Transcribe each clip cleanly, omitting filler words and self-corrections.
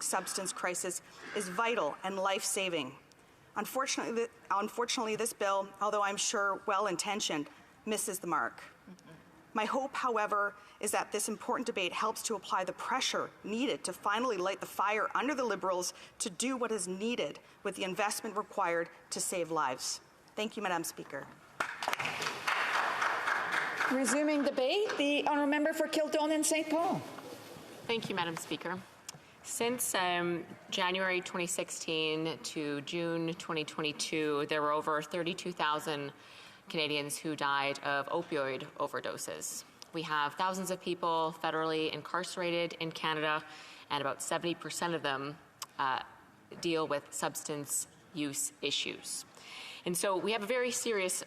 substance crisis is vital and life-saving. Unfortunately, this bill, although I'm sure well-intentioned, misses the mark. My hope, however, is that this important debate helps to apply the pressure needed to finally light the fire under the Liberals to do what is needed with the investment required to save lives. Thank you, Madam Speaker. Resuming debate, the honourable member for Kildonan St. Paul. Thank you, Madam Speaker. Since January 2016 to June 2022, there were over 32,000 Canadians who died of opioid overdoses. We have thousands of people federally incarcerated in Canada, and about 70% of them deal with substance use issues. And so we have a very serious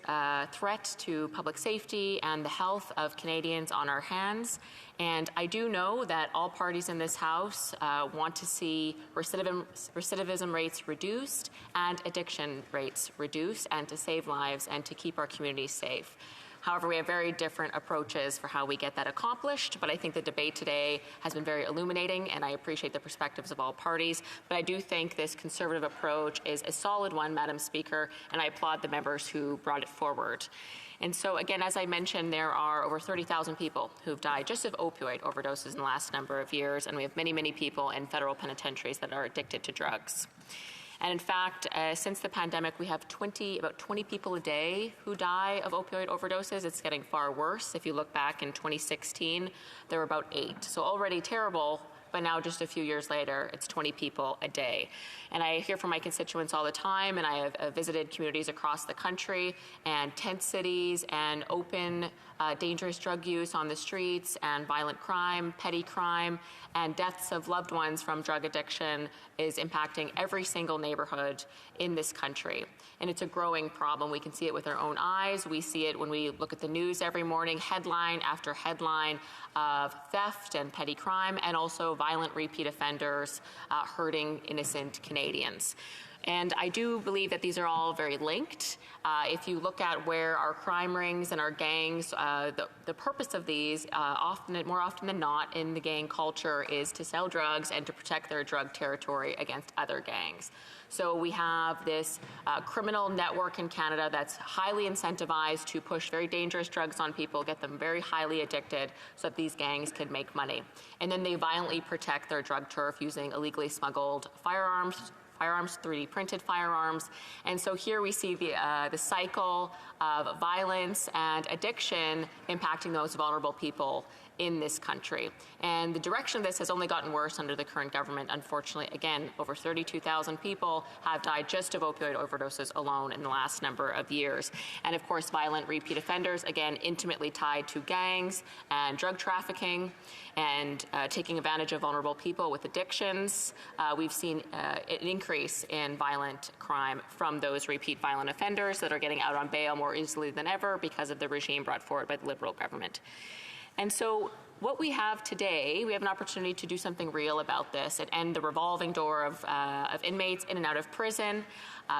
threat to public safety and the health of Canadians on our hands. And I do know that all parties in this House want to see recidivism rates reduced and addiction rates reduced, and to save lives and to keep our communities safe. However, we have very different approaches for how we get that accomplished, but I think the debate today has been very illuminating, and I appreciate the perspectives of all parties. But I do think this Conservative approach is a solid one, Madam Speaker, and I applaud the members who brought it forward. And so, again, as I mentioned, there are over 30,000 people who've died just of opioid overdoses in the last number of years, and we have many, many people in federal penitentiaries that are addicted to drugs. And in fact, since the pandemic, we have about 20 people a day who die of opioid overdoses. It's getting far worse. If you look back in 2016, there were about 8. So already terrible, but now just a few years later, it's 20 people a day. And I hear from my constituents all the time, and I have visited communities across the country, and tent cities, and open dangerous drug use on the streets, and violent crime, petty crime, and deaths of loved ones from drug addiction is impacting every single neighborhood in this country. And it's a growing problem. We can see it with our own eyes. We see it when we look at the news every morning, headline after headline of theft and petty crime, and also violent repeat offenders hurting innocent Canadians. And I do believe that these are all very linked. If you look at where our crime rings and our gangs, the purpose of these, more often than not in the gang culture, is to sell drugs and to protect their drug territory against other gangs. So we have this criminal network in Canada that's highly incentivized to push very dangerous drugs on people, get them very highly addicted so that these gangs can make money. And then they violently protect their drug turf using illegally smuggled firearms, 3D printed firearms. And so here we see the cycle of violence and addiction impacting those vulnerable people in this country. And the direction of this has only gotten worse under the current government. Unfortunately, again, over 32,000 people have died just of opioid overdoses alone in the last number of years. And of course, violent repeat offenders, again, intimately tied to gangs and drug trafficking and taking advantage of vulnerable people with addictions. We've seen an increase in violent crime from those repeat violent offenders that are getting out on bail more easily than ever because of the regime brought forward by the Liberal government. And so what we have today, we have an opportunity to do something real about this and end the revolving door of inmates in and out of prison.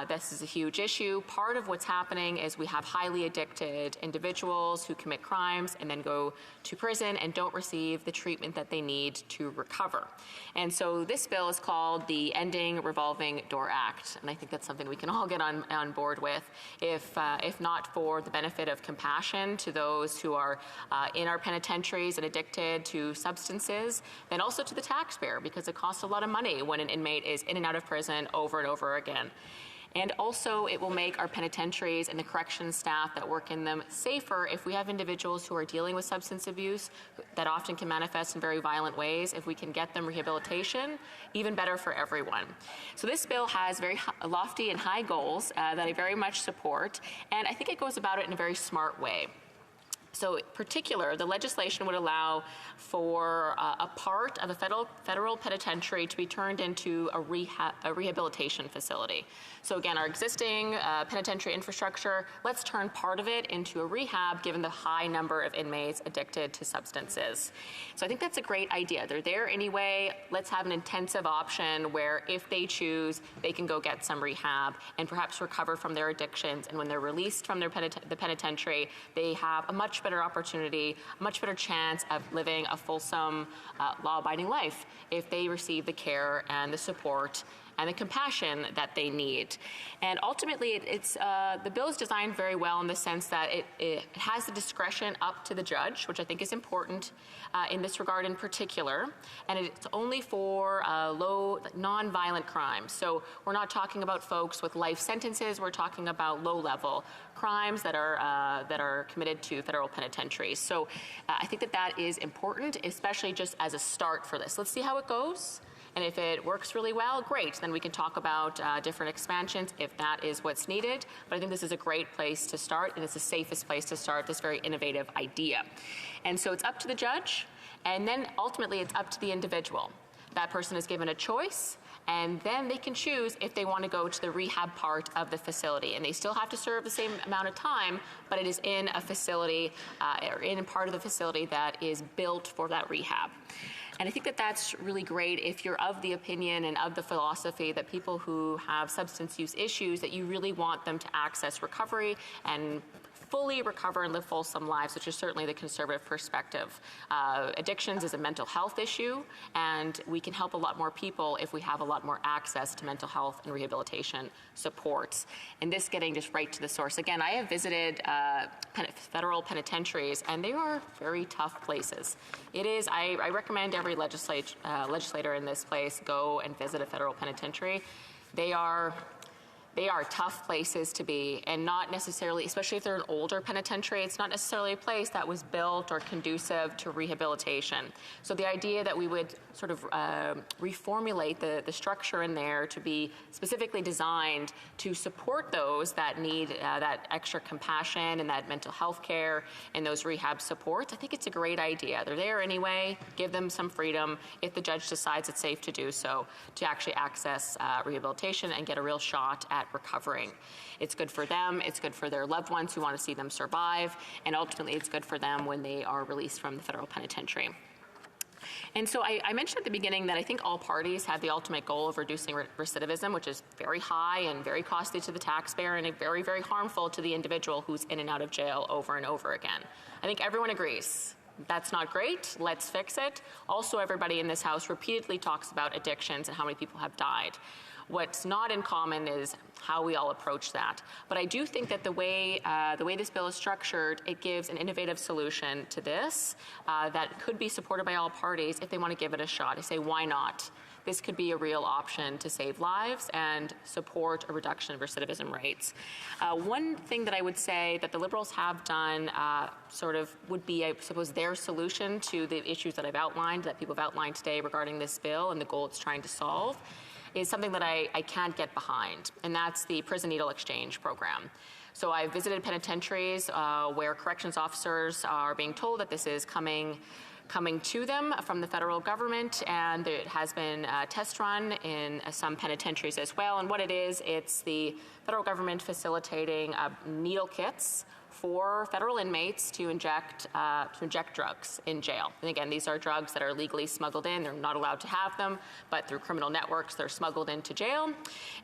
This is a huge issue. Part of what's happening is we have highly addicted individuals who commit crimes and then go to prison and don't receive the treatment that they need to recover. And so this bill is called the Ending Revolving Door Act. And I think that's something we can all get on board with, if not for the benefit of compassion to those who are in our penitentiaries and addicted to substances, then also to the taxpayer, because it costs a lot of money when an inmate is in and out of prison over and over again. And also, it will make our penitentiaries and the corrections staff that work in them safer if we have individuals who are dealing with substance abuse that often can manifest in very violent ways. If we can get them rehabilitation, even better for everyone. So this bill has very lofty and high goals that I very much support, and I think it goes about it in a very smart way. So in particular, the legislation would allow for a part of a federal penitentiary to be turned into a rehabilitation facility. So again, our existing penitentiary infrastructure, let's turn part of it into a rehab given the high number of inmates addicted to substances. So I think that's a great idea. They're there anyway. Let's have an intensive option where if they choose, they can go get some rehab and perhaps recover from their addictions. And when they're released from the penitentiary, they have a much much better opportunity, a much better chance of living a fulsome, law-abiding life if they receive the care and the support and the compassion that they need. And ultimately, the bill is designed very well in the sense that it has the discretion up to the judge, which I think is important in this regard in particular, and it's only for low, non-violent crimes. So we're not talking about folks with life sentences, we're talking about low-level crimes that are committed to federal penitentiaries. So I think that is important, especially just as a start for this. Let's see how it goes. And if it works really well, great. Then we can talk about different expansions if that is what's needed. But I think this is a great place to start, and it's the safest place to start this very innovative idea. And so it's up to the judge, and then ultimately it's up to the individual. That person is given a choice, and then they can choose if they want to go to the rehab part of the facility. And they still have to serve the same amount of time, but it is in a facility, or in part of the facility that is built for that rehab. And I think that that's really great if you're of the opinion and of the philosophy that people who have substance use issues, that you really want them to access recovery and fully recover and live fulsome lives, which is certainly the conservative perspective. Addictions is a mental health issue, and we can help a lot more people if we have a lot more access to mental health and rehabilitation supports. And this getting just right to the source. Again, I have visited federal penitentiaries, and they are very tough places. It is, I recommend every legislator in this place go and visit a federal penitentiary. They are tough places to be, and not necessarily, especially if they're an older penitentiary, it's not necessarily a place that was built or conducive to rehabilitation. So the idea that we would sort of reformulate the structure in there to be specifically designed to support those that need that extra compassion and that mental health care and those rehab supports, I think it's a great idea. They're there anyway, give them some freedom if the judge decides it's safe to do so, to actually access rehabilitation and get a real shot at recovering. It's good for them, it's good for their loved ones who want to see them survive, and ultimately it's good for them when they are released from the federal penitentiary. And so I mentioned at the beginning that I think all parties have the ultimate goal of reducing recidivism, which is very high and very costly to the taxpayer and very, very harmful to the individual who's in and out of jail over and over again. I think everyone agrees. That's not great, let's fix it. Also, everybody in this House repeatedly talks about addictions and how many people have died. What's not in common is how we all approach that. But I do think that the way this bill is structured, it gives an innovative solution to this that could be supported by all parties if they want to give it a shot. I say, why not? This could be a real option to save lives and support a reduction of recidivism rates. One thing that I would say that the Liberals have done sort of would be, I suppose, their solution to the issues that I've outlined, that people have outlined today regarding this bill and the goal it's trying to solve, is something that I can't get behind, and that's the prison needle exchange program. So I visited penitentiaries where corrections officers are being told that this is coming to them from the federal government, and it has been a test run in some penitentiaries as well. And what it is, it's the federal government facilitating needle kits for federal inmates to inject drugs in jail. And again, these are drugs that are legally smuggled in. They're not allowed to have them, but through criminal networks, they're smuggled into jail,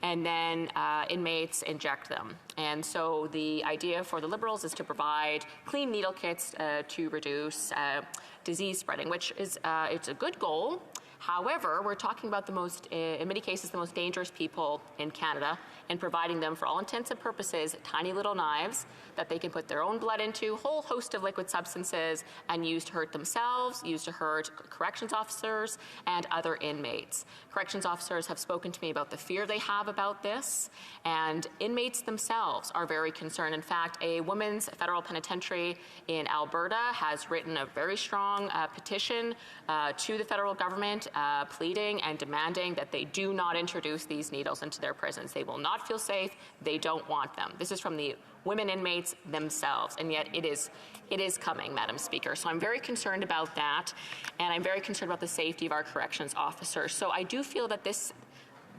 and then inmates inject them. And so the idea for the Liberals is to provide clean needle kits to reduce disease spreading, which is it's a good goal. However, we're talking about in many cases, the most dangerous people in Canada, and providing them, for all intents and purposes, tiny little knives that they can put their own blood into, a whole host of liquid substances, and use to hurt themselves, use to hurt corrections officers and other inmates. Corrections officers have spoken to me about the fear they have about this, and inmates themselves are very concerned. In fact, a women's federal penitentiary in Alberta has written a very strong petition to the federal government pleading and demanding that they do not introduce these needles into their prisons. They will not feel safe. They don't want them. This is from the women inmates themselves, and yet it is coming, Madam Speaker. So I'm very concerned about that, and I'm very concerned about the safety of our corrections officers. So I do feel that this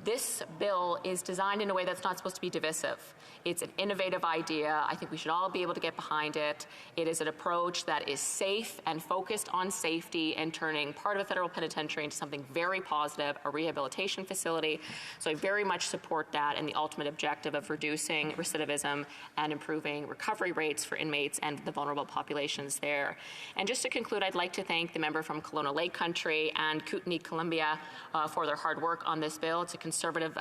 This bill is designed in a way that's not supposed to be divisive. It's an innovative idea. I think we should all be able to get behind it. It is an approach that is safe and focused on safety and turning part of a federal penitentiary into something very positive, a rehabilitation facility. So I very much support that and the ultimate objective of reducing recidivism and improving recovery rates for inmates and the vulnerable populations there. And just to conclude, I'd like to thank the member from Kelowna Lake Country and Kootenay, Columbia for their hard work on this bill. It's a conservative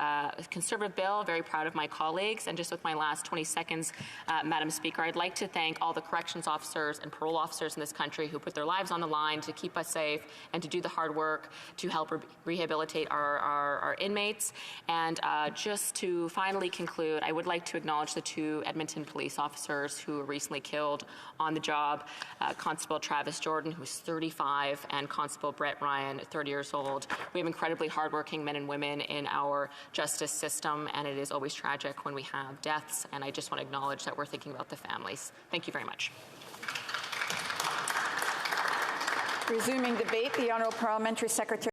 bill, very proud of my colleagues. And just with my last 20 seconds, Madam Speaker, I'd like to thank all the corrections officers and parole officers in this country who put their lives on the line to keep us safe and to do the hard work to help rehabilitate our inmates. And just to finally conclude, I would like to acknowledge the 2 Edmonton police officers who were recently killed on the job, Constable Travis Jordan, who's 35, and Constable Brett Ryan, 30 years old. We have incredibly hardworking men and women in our justice system, and it is always tragic when we have deaths, and I just want to acknowledge that we're thinking about the families. Thank you very much. Resuming debate, the Honourable Parliamentary Secretary.